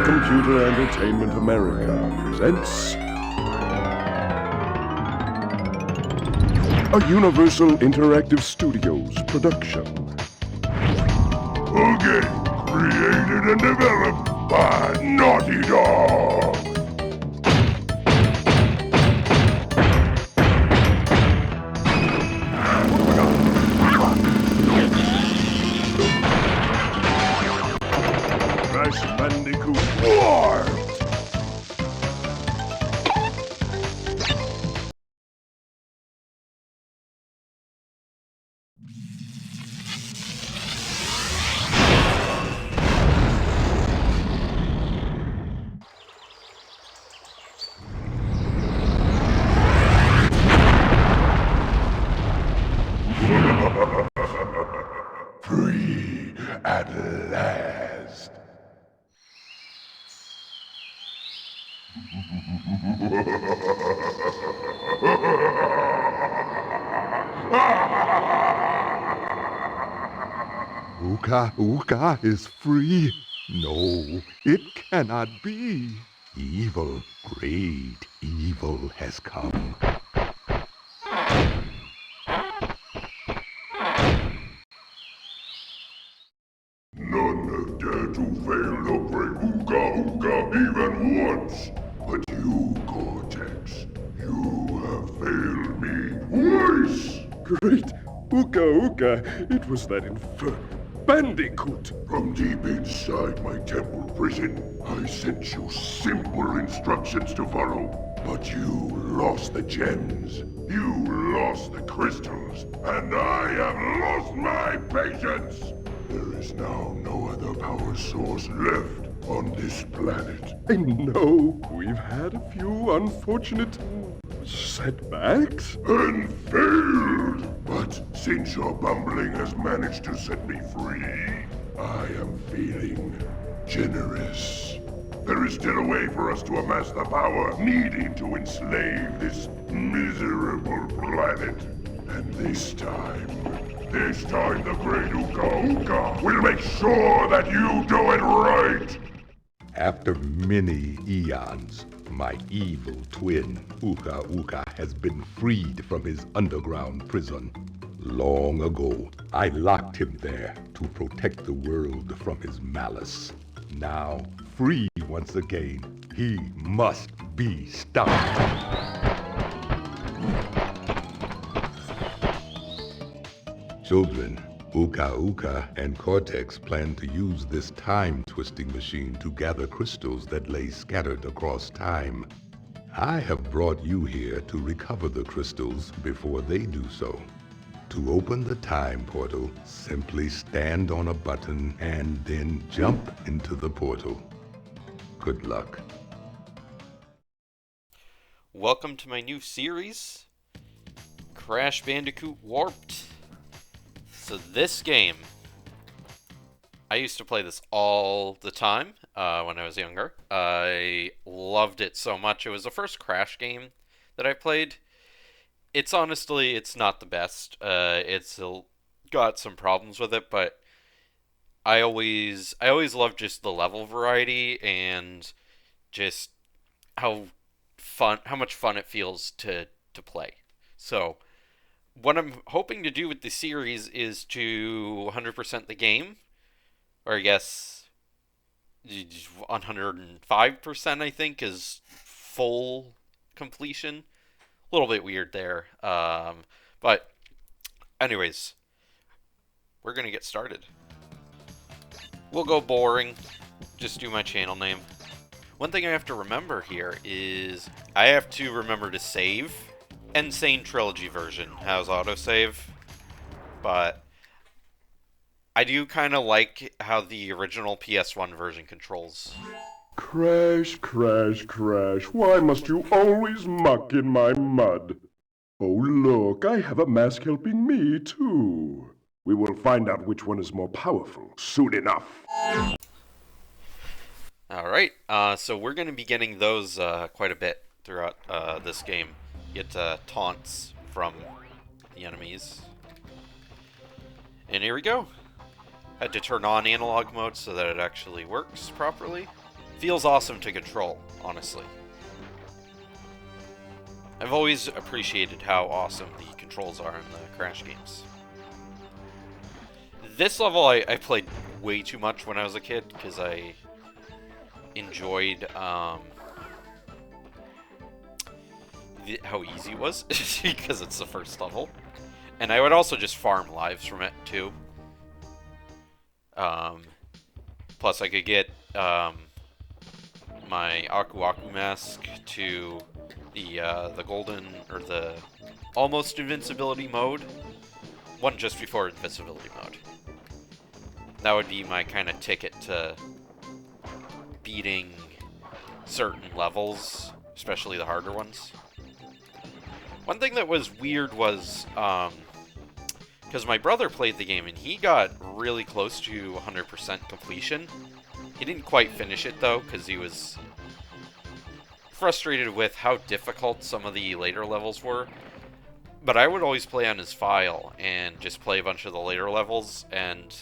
Computer Entertainment America presents a Universal Interactive Studios production. A game created and developed by Naughty Dog. Crash Bandicoot War! Free at last. Uka is free. No, it cannot be. Evil, great evil has come. None have dared to fail to break Uka even once. But you, Cortex, you have failed me twice. Great Uka, it was that infernal Bandicoot. From deep inside my temple prison, I sent you simple instructions to follow. But you lost the gems, you lost the crystals, and I have lost my patience. There is now no other power source left on this planet. I know we've had a few unfortunate setbacks. And failed! But since your bumbling has managed to set me free, I am feeling generous. There is still a way for us to amass the power needed to enslave this miserable planet. And this time the great Uka will make sure that you do it right! After many eons, my evil twin, Uka, has been freed from his underground prison. Long ago, I locked him there to protect the world from his malice. Now, free once again, he must be stopped. Children, Uka and Cortex plan to use this time-twisting machine to gather crystals that lay scattered across time. I have brought you here to recover the crystals before they do so. To open the time portal, simply stand on a button and then jump into the portal. Good luck. Welcome to my new series, Crash Bandicoot Warped. So this game, I used to play this all the time when I was younger. I loved it so much. It was the first Crash game that I played. It's honestly, it's not the best. It's got some problems with it, but I always loved just the level variety and just how much fun it feels to play. So what I'm hoping to do with the series is to 100% the game, or I guess 105% I think is full completion. A little bit weird there, but anyways, we're gonna get started. We'll go boring, just do my channel name. One thing I have to remember here is I have to remember to save. Insane Trilogy version has autosave, but I do kind of like how the original PS1 version controls. Crash, why must you always muck in my mud? Oh look, I have a mask helping me too. We will find out which one is more powerful soon enough. Alright, so we're going to be getting those quite a bit throughout this game. Get taunts from the enemies. And here we go. Had to turn on analog mode so that it actually works properly. feels awesome to control, honestly. I've always appreciated how awesome the controls are in the Crash games. This level I played way too much when I was a kid, because I enjoyed how easy it was, because it's the first level. And I would also just farm lives from it, too. Plus I could get my Aku Aku mask to the golden, or the almost invincibility mode. One just before invincibility mode. That would be my kind of ticket to beating certain levels, especially the harder ones. One thing that was weird was, because my brother played the game and he got really close to 100% completion. He didn't quite finish it though, because he was frustrated with how difficult some of the later levels were. But I would always play on his file and just play a bunch of the later levels, and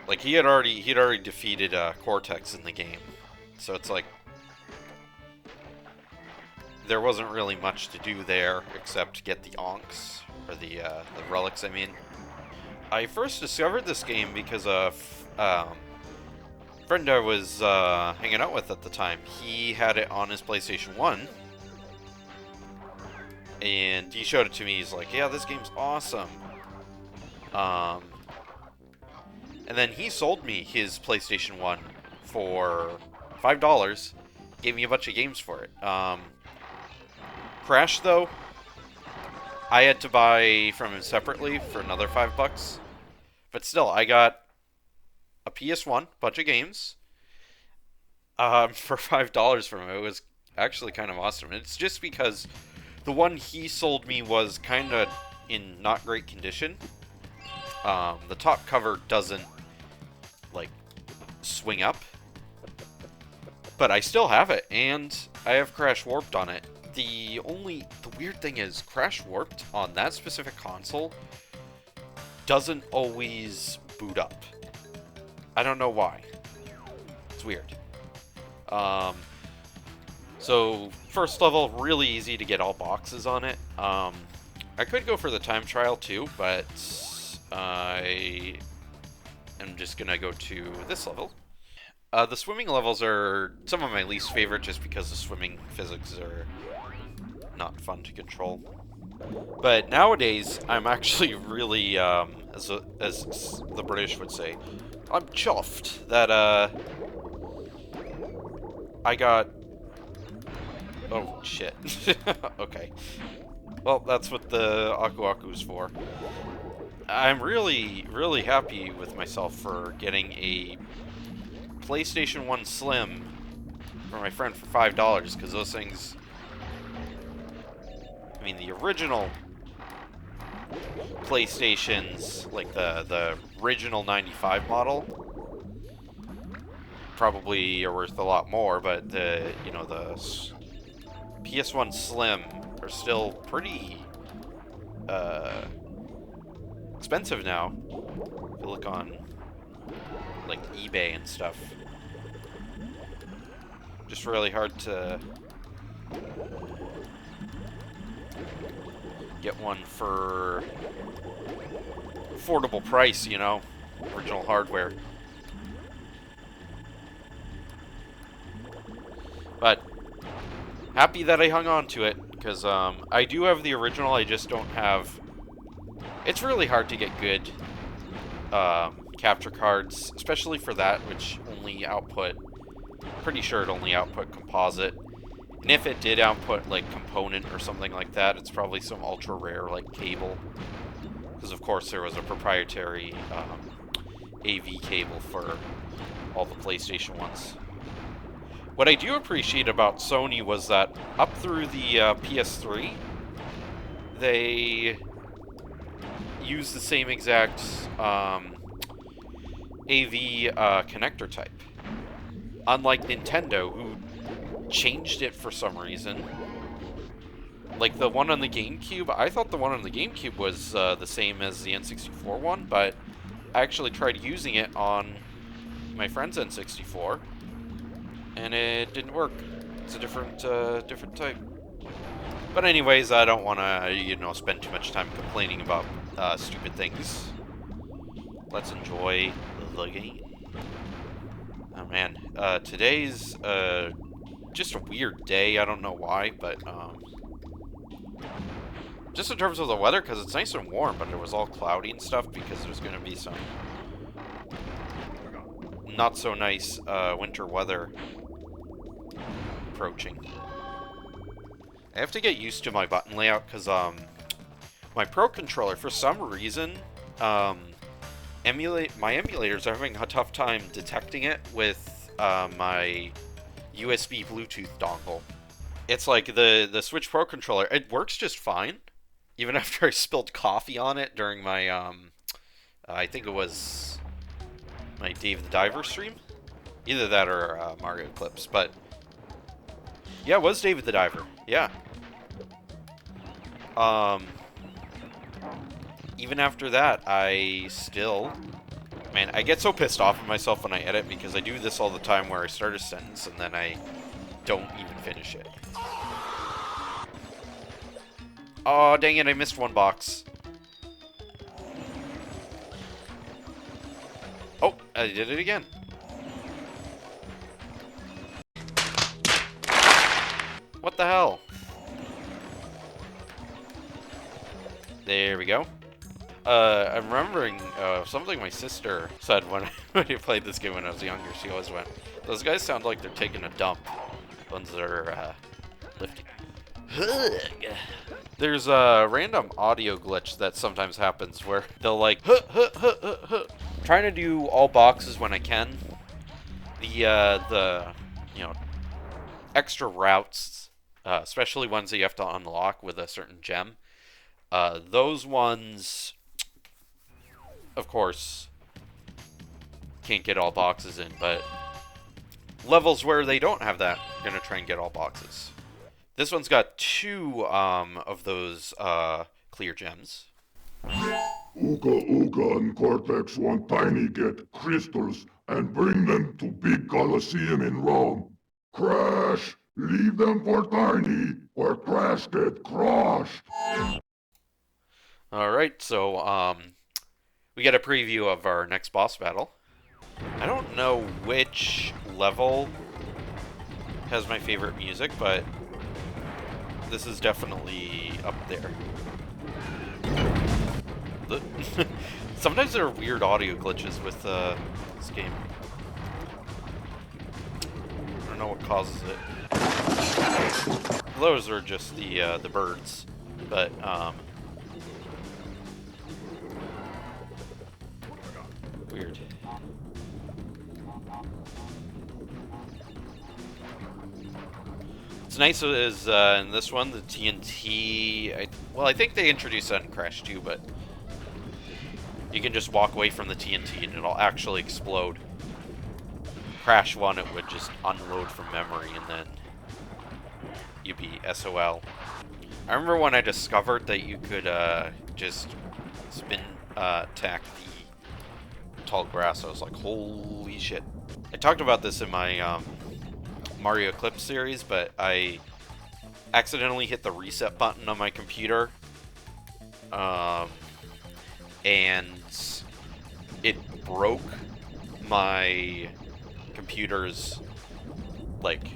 like he had already defeated Cortex in the game, so it's like there wasn't really much to do there except get the Onks, or the relics, I mean. I first discovered this game because of friend I was hanging out with at the time. He had it on his PlayStation 1, and he showed it to me. He's like, yeah, this game's awesome. And then he sold me his PlayStation 1 for $5, gave me a bunch of games for it. Crash, though, I had to buy from him separately for another $5. But still, I got a PS1, bunch of games, for $5 from him. It was actually kind of awesome. It's just because the one he sold me was kind of in not great condition. The top cover doesn't, like, swing up. But I still have it, and I have Crash Warped on it. The weird thing is, Crash Warped on that specific console doesn't always boot up. I don't know why. It's weird. So, first level, really easy to get all boxes on it. I could go for the time trial too, but I am just gonna go to this level. The swimming levels are some of my least favorite just because the swimming physics are not fun to control. But nowadays, I'm actually really, as the British would say, I'm chuffed that, I got... Oh, shit. Okay. Well, that's what the Aku Aku's for. I'm really, really happy with myself for getting a PlayStation 1 Slim for my friend for $5, because those things... I mean, the original PlayStations, like the original 95 model, probably are worth a lot more, but the PS1 Slim are still pretty expensive now. If you look on like eBay and stuff, just really hard to get one for affordable price, you know, original hardware. But happy that I hung on to it, because I do have the original, I just don't have... It's really hard to get good capture cards, especially for that, which only output... Pretty sure it only output composite. And if it did output, like, component or something like that, it's probably some ultra rare, like, cable. Because, of course, there was a proprietary AV cable for all the PlayStation ones. What I do appreciate about Sony was that up through the PS3, they use the same exact AV connector type. Unlike Nintendo, who changed it for some reason. Like the one on the GameCube, I thought the one on the GameCube was the same as the N64 one, but I actually tried using it on my friend's N64, and it didn't work. It's a different type. But anyways, I don't want to, spend too much time complaining about stupid things. Let's enjoy the game. Oh man, today's just a weird day. I don't know why, but just in terms of the weather, because it's nice and warm, but it was all cloudy and stuff because there's going to be some not so nice winter weather approaching. I have to get used to my button layout because my Pro controller, for some reason, my emulators are having a tough time detecting it with my USB Bluetooth dongle. It's like the Switch Pro controller, it works just fine, even after I spilled coffee on it during my I think it was my Dave the Diver stream, either that or Mario Eclipse, but yeah, it was David the Diver. Yeah. Even after that, I still... Man, I get so pissed off at myself when I edit because I do this all the time where I start a sentence and then I don't even finish it. Oh, dang it, I missed one box. Oh, I did it again. What the hell? There we go. I'm remembering something my sister said when I played this game when I was younger. She always went, "Those guys sound like they're taking a dump." Ones that are lifting. There's a random audio glitch that sometimes happens where they'll like trying to do all boxes when I can. The extra routes, especially ones that you have to unlock with a certain gem. Those ones, of course, can't get all boxes in, but levels where they don't have that, I'm gonna try and get all boxes. This one's got 2 of those clear gems. Ooga Ooga and Cortex want Tiny get crystals and bring them to Big Colosseum in Rome. Crash, leave them for Tiny or Crash get crushed. Alright, so we get a preview of our next boss battle. I don't know which level has my favorite music, but this is definitely up there. Sometimes there are weird audio glitches with this game. I don't know what causes it. Those are just the birds, but weird. What's nice is in this one, the TNT... I think they introduced that in Crash 2, but you can just walk away from the TNT and it'll actually explode. Crash 1, it would just unload from memory and then you'd be SOL. I remember when I discovered that you could just spin attack the tall grass, I was like, holy shit. I talked about this in my Mario Eclipse series, but I accidentally hit the reset button on my computer, and it broke my computer's, like,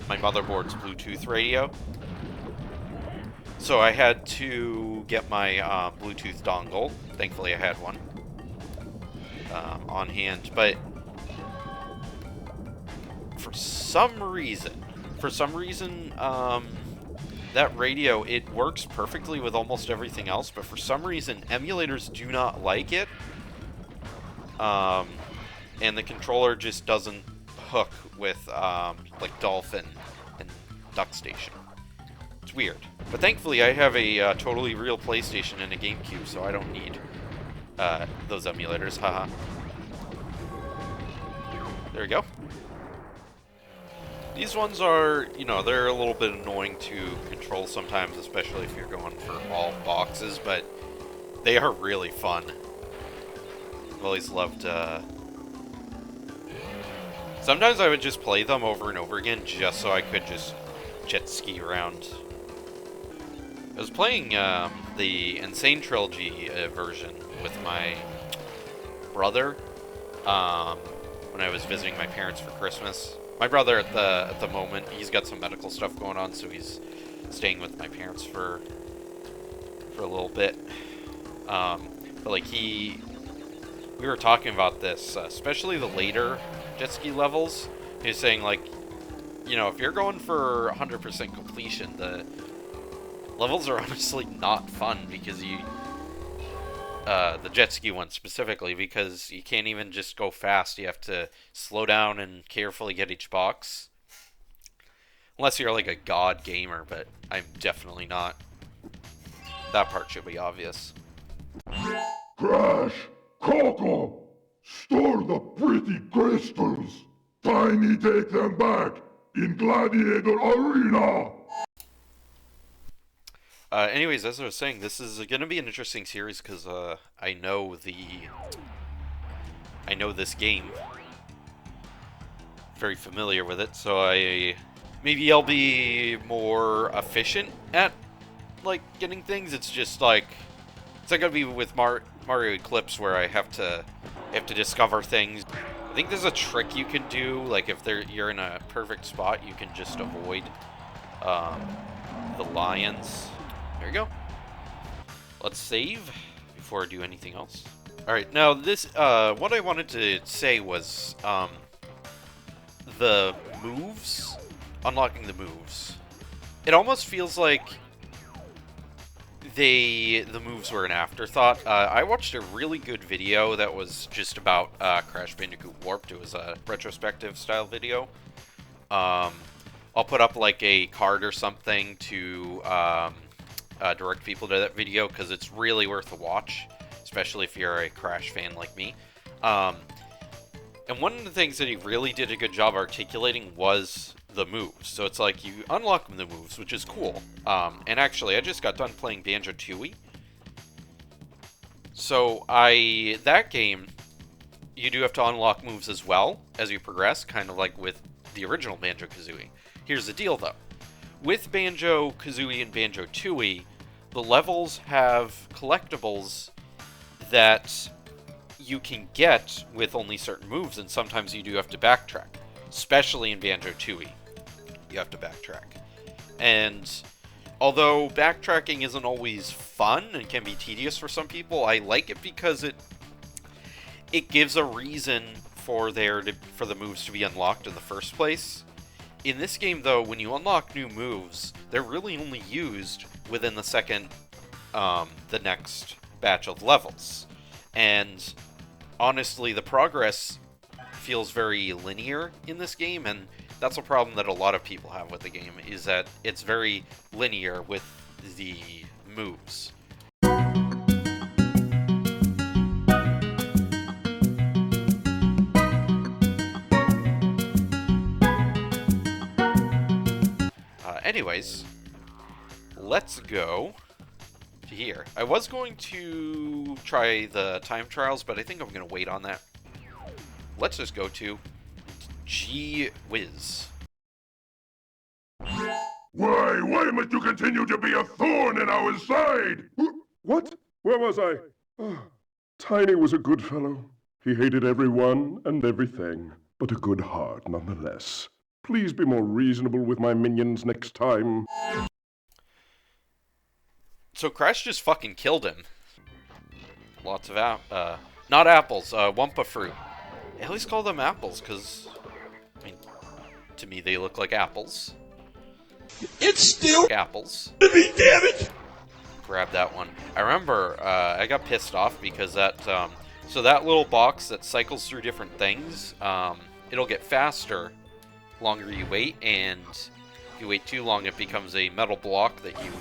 my motherboard's Bluetooth radio. So I had to get my Bluetooth dongle. Thankfully I had one on hand, but for some reason, that radio, it works perfectly with almost everything else, but for some reason, emulators do not like it. And the controller just doesn't hook with, like, Dolphin and Duck Station. It's weird. But thankfully, I have a totally real PlayStation and a GameCube, so I don't need those emulators. Haha. There we go. These ones are, they're a little bit annoying to control sometimes, especially if you're going for all boxes, but they are really fun. I've always loved, sometimes I would just play them over and over again just so I could just jet ski around. I was playing the Insane Trilogy version with my brother when I was visiting my parents for Christmas. My brother at the moment, he's got some medical stuff going on, so he's staying with my parents for a little bit. But like we were talking about this, especially the later jet ski levels. He was saying, like, you know, if you're going for 100% completion, the levels are honestly not fun because the jet ski one specifically, because you can't even just go fast. You have to slow down and carefully get each box. Unless you're like a god gamer, but I'm definitely not. That part should be obvious. Crash! Coco! Store the pretty crystals! Tiny take them back in Gladiator Arena! Anyways, as I was saying, this is going to be an interesting series because I know this game, very familiar with it, so maybe I'll be more efficient at like getting things. It's just like it's not gonna be with Mario Eclipse where I have to discover things. I think there's a trick you can do, like if you're in a perfect spot, you can just avoid the lions. There you go. Let's save before I do anything else. Alright, now this, what I wanted to say was, the moves, unlocking the moves. It almost feels like the moves were an afterthought. I watched a really good video that was just about Crash Bandicoot Warped. It was a retrospective style video. I'll put up like a card or something to direct people to that video because it's really worth a watch, especially if you're a Crash fan like me. And one of the things that he really did a good job articulating was the moves. So it's like you unlock the moves, which is cool. And actually, I just got done playing Banjo-Tooie. So that game, you do have to unlock moves as well as you progress, kind of like with the original Banjo-Kazooie. Here's the deal, though. With Banjo-Kazooie and Banjo-Tooie, the levels have collectibles that you can get with only certain moves, and sometimes you do have to backtrack. Especially in Banjo-Tooie, you have to backtrack. And although backtracking isn't always fun and can be tedious for some people, I like it because it gives a reason for the moves to be unlocked in the first place. In this game, though, when you unlock new moves, they're really only used within the next batch of levels. And honestly, the progress feels very linear in this game, and that's a problem that a lot of people have with the game, is that it's very linear with the moves. Anyways, let's go to here. I was going to try the time trials, but I think I'm going to wait on that. Let's just go to Gee Whiz. Why must you continue to be a thorn in our side? What? Where was I? Tiny was a good fellow. He hated everyone and everything, but a good heart nonetheless. Please be more reasonable with my minions next time. So Crash just fucking killed him. Lots of not apples, Wumpa fruit. I at least call them apples, because, I mean, to me they look like apples. It's still apples. to me, damn it! Grab that one. I remember, I got pissed off because so that little box that cycles through different things, it'll get faster longer you wait, and if you wait too long, it becomes a metal block that you...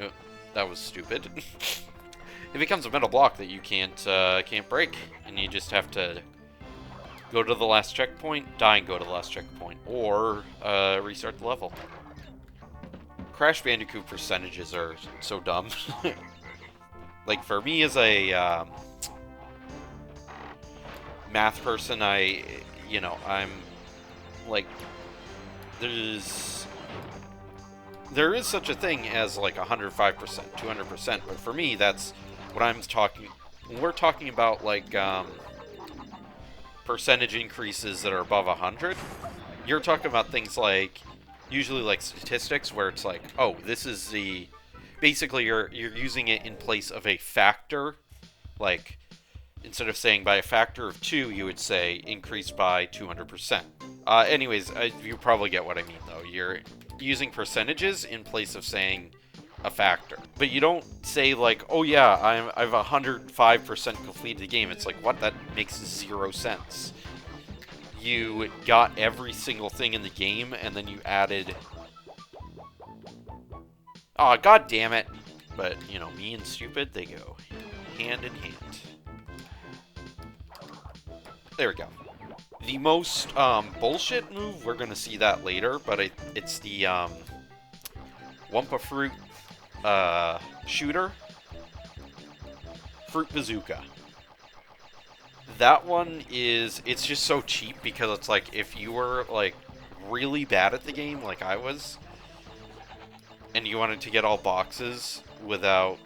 Oh, that was stupid. It becomes a metal block that you can't break, and you just have to go to the last checkpoint, die and go to the last checkpoint, or restart the level. Crash Bandicoot percentages are so dumb. Like, for me as a math person, I'm like, there is such a thing as like 105%, 200%, but for me, that's what I'm talking. When we're talking about like percentage increases that are above 100, you're talking about things like usually like statistics where it's like, oh, this is the basically you're using it in place of a factor, like instead of saying by a factor of 2, you would say increase by 200%. Anyways, you probably get what I mean, though. You're using percentages in place of saying a factor. But you don't say, like, oh yeah, I've 105% completed the game. It's like, what? That makes 0 sense. You got every single thing in the game, and then you added... Aw, god damn it. But, me and stupid, they go hand in hand. There we go. The most bullshit move, we're going to see that later, but it's the Wumpa Fruit shooter. Fruit Bazooka. That one it's just so cheap because it's like if you were like really bad at the game like I was, and you wanted to get all boxes without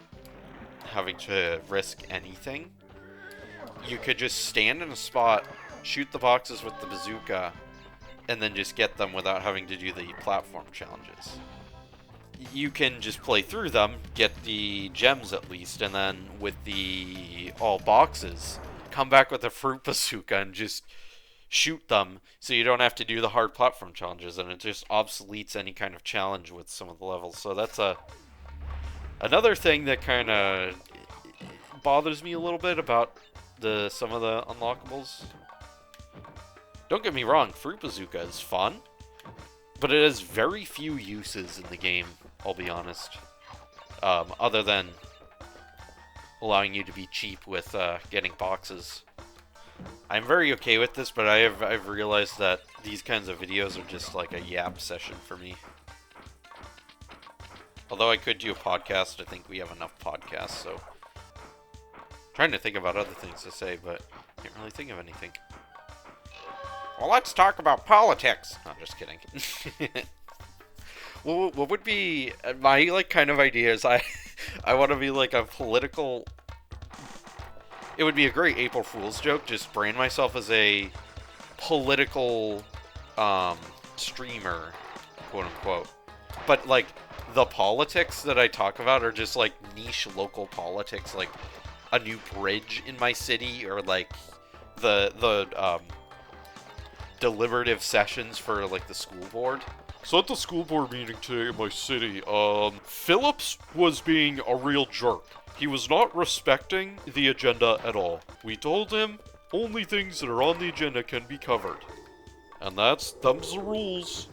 having to risk anything, you could just stand in a spot, shoot the boxes with the bazooka, and then just get them without having to do the platform challenges. You can just play through them, get the gems at least, and then with the all boxes, come back with a fruit bazooka and just shoot them so you don't have to do the hard platform challenges, and it just obsoletes any kind of challenge with some of the levels. So that's another thing that kind of bothers me a little bit about some of the unlockables. Don't get me wrong, Fruit Bazooka is fun, but it has very few uses in the game, I'll be honest. Other than allowing you to be cheap with getting boxes. I'm very okay with this, but I've realized that these kinds of videos are just like a yap session for me. Although I could do a podcast, I think we have enough podcasts, so... trying to think about other things to say, but can't really think of anything. Well, let's talk about politics. No, just kidding. Well, what would be my like kind of ideas? I want to be like a political. It would be a great April Fool's joke. Just brand myself as a political streamer, quote unquote. But like the politics that I talk about are just like niche local politics, like a new bridge in my city, or like the deliberative sessions for like the school board. So at the school board meeting today in my city, Phillips was being a real jerk. He was not respecting the agenda at all. We told him only things that are on the agenda can be covered. And them's the rules.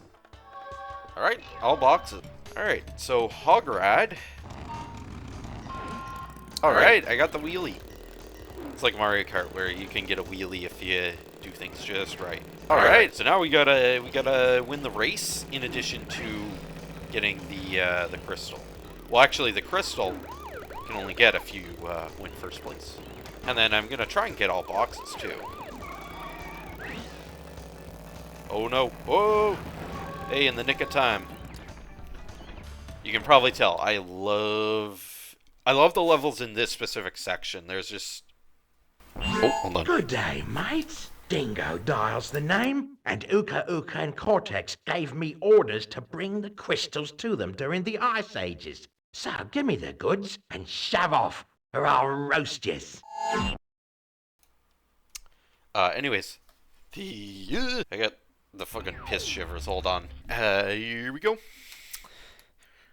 Alright, I'll box it. Alright, so Hograd. Alright, I got the wheelie. It's like Mario Kart where you can get a wheelie if you do things just right. Alright, so now we gotta win the race in addition to getting the crystal. Well, actually, the crystal can only get if you win first place. And then I'm gonna try and get all boxes too. Oh no! Whoa! Hey, in the nick of time. You can probably tell I love the levels in this specific section. There's just... oh, hold on. Good day, mates. Dingo Dial's the name, and Uka Uka and Cortex gave me orders to bring the crystals to them during the Ice Ages. So give me the goods and shove off, or I'll roast yous. Anyways, I got the fucking piss shivers. Hold on. Here we go.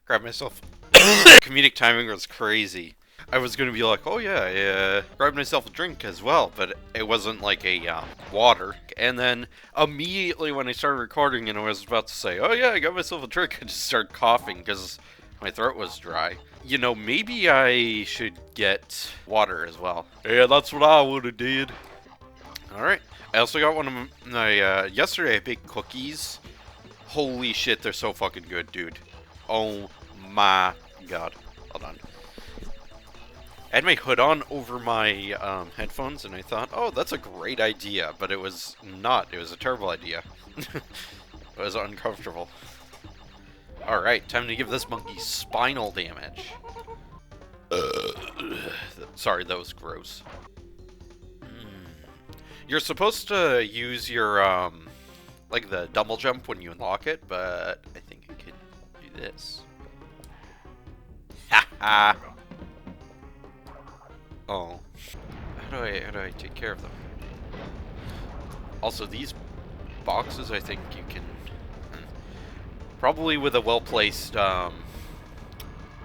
Grab myself. Comedic timing was crazy. I was gonna be like, oh yeah, I grabbed myself a drink as well, but it wasn't like a water. And then immediately when I started recording and I was about to say, oh yeah, I got myself a drink, I just started coughing because my throat was dry. You know, maybe I should get water as well. Yeah, that's what I would have did. Alright. I also got one of my, yesterday I baked cookies. Holy shit, they're so fucking good, dude. Oh my god. Hold on. I had my hood on over my headphones, and I thought, oh, that's a great idea, but it was not. It was a terrible idea. It was uncomfortable. Alright, time to give this monkey spinal damage. Sorry, that was gross. You're supposed to use your, like the double jump when you unlock it, but I think I could do this. Ha ha! Oh. How do I take care of them? Also, these boxes, I think you can... Probably with a well-placed,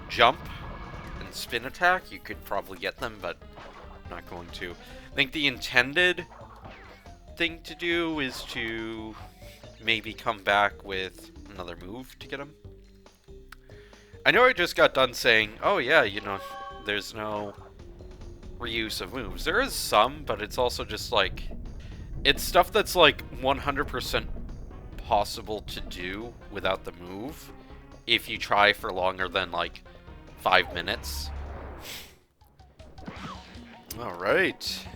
jump and spin attack, you could probably get them, but I'm not going to. I think the intended thing to do is to maybe come back with another move to get them. I know I just got done saying, oh yeah, you know, there's no reuse of moves. There is some, but it's also just like, it's stuff that's like 100% possible to do without the move if you try for longer than like 5 minutes. Alright.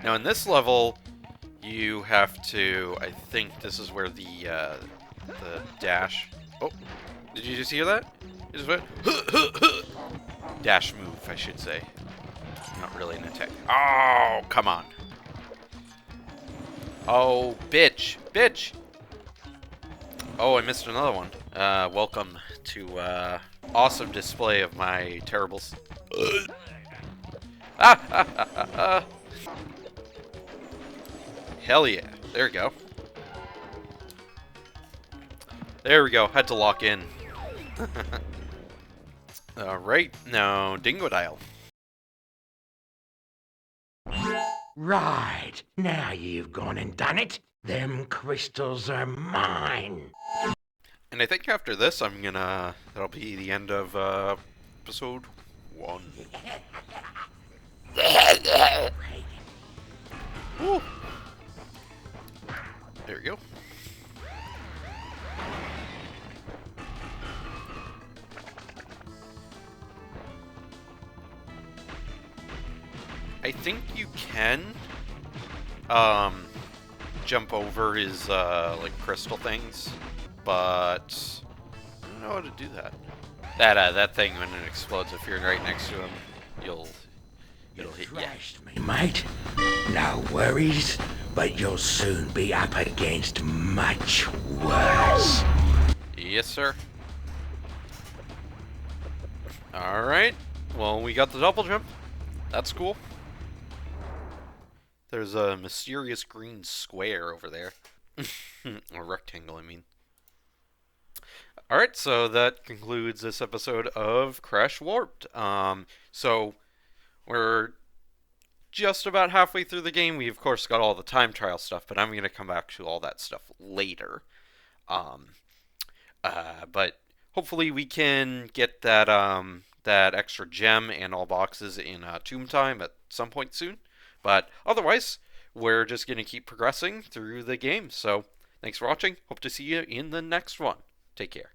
Now in this level, you have to, I think this is where the dash... Oh, did you just hear that? It just went... Dash move, I should say. Not really an attack. Oh, come on. Oh, bitch. Bitch! Oh, I missed another one. Welcome to, awesome display of my terrible... Hell yeah. There we go. There we go. Had to lock in. Alright, now Dingodile. Right. Now you've gone and done it. Them crystals are mine. And I think after this, I'm gonna... That'll be the end of, episode 1. Woo. There we go. I think you can jump over his like crystal things, but I don't know how to do that. That thing, when it explodes, if you're right next to him, it'll hit you. Thrashed me, mate. No worries, but you'll soon be up against much worse. Yes, sir. Alright. Well, we got the double jump. That's cool. There's a mysterious green square over there. A rectangle, I mean. Alright, so that concludes this episode of Crash Warped. So, we're just about halfway through the game. We, of course, got all the time trial stuff, but I'm going to come back to all that stuff later. But hopefully we can get that that extra gem and all boxes in Tomb Time at some point soon. But otherwise, we're just going to keep progressing through the game. So thanks for watching. Hope to see you in the next one. Take care.